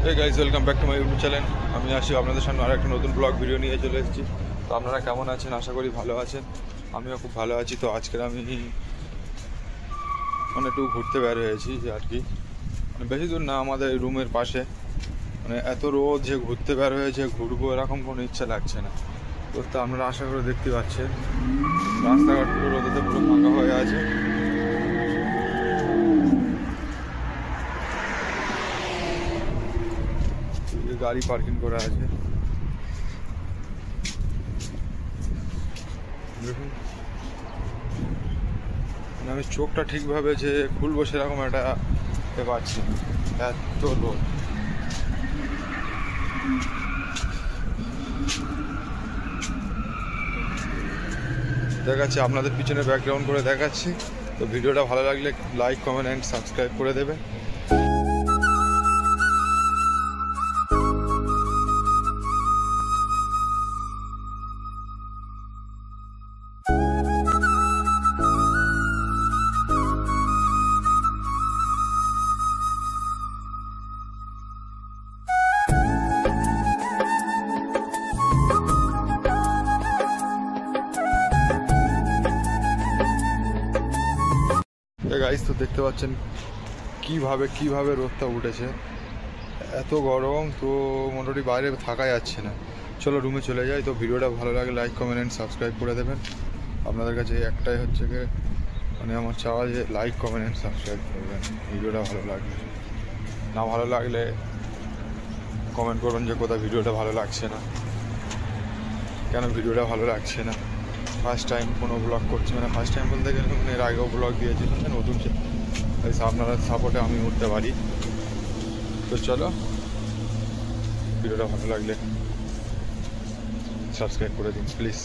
Hey guys welcome back to my YouTube channel. আমি আসি আপনাদের সামনে আর একটা নতুন ব্লগ ভিডিও নিয়ে চলে এসেছি। তো আপনারা কেমন আছেন? আশা করি ভালো আছেন। আমিও খুব ভালো আছি। তো আজকের আমি মানে একটু ঘুরতে বের হয়েছি আর কি, মানে বেশি দূর না, আমাদের রুমের পাশে। মানে এত রোদ যে ঘুরতে বের হয়েছে, ঘুরবো এরকম কোনো ইচ্ছা লাগছে না। তো আপনারা আশা করে দেখতে পাচ্ছেন রাস্তাঘাট পুরো রোদেতে পুরো ফাঁকা হয়ে আছে। গাড়ি পার্কিং করা আছে দেখুন। আমি চোখটা ঠিকভাবে যে খুলবো সেরকম একটা পাচ্ছি না, এত লোক। দেখাচ্ছি আপনাদের পিছনে ব্যাকগ্রাউন্ড করে দেখাচ্ছি। তো ভিডিওটা ভালো লাগলে লাইক কমেন্ট অ্যান্ড সাবস্ক্রাইব করে দেবে। গাইস তো দেখতে পাচ্ছেন কিভাবে রোদটা উঠেছে, এত গরম। তো মোটামুটি বাইরে থাকা যাচ্ছে না। চলো রুমে চলে যাই। তো ভিডিওটা ভালো লাগে লাইক কমেন্ট অ্যান্ড সাবস্ক্রাইব করে দেবেন। আপনাদের কাছে একটাই হচ্ছে কি, মানে আমার চাওয়া যে লাইক কমেন্ট অ্যান্ড সাবস্ক্রাইব করবেন ভিডিওটা ভালো লাগলে। না ভালো লাগলে কমেন্ট করবেন যে কোথায় ভিডিওটা ভালো লাগছে না, কেন ভিডিওটা ভালো লাগছে না। ফার্স্ট টাইম কোনো ব্লগ করছি, মানে ফার্স্ট টাইম বলতে গেলে এর আগেও ব্লগ দিয়েছি, নতুন আপনারা সাপোর্টে আমি উঠতে পারি। তো চলো ভিডিওটা ভালো লাগলে সাবস্ক্রাইব করে দিন প্লিজ।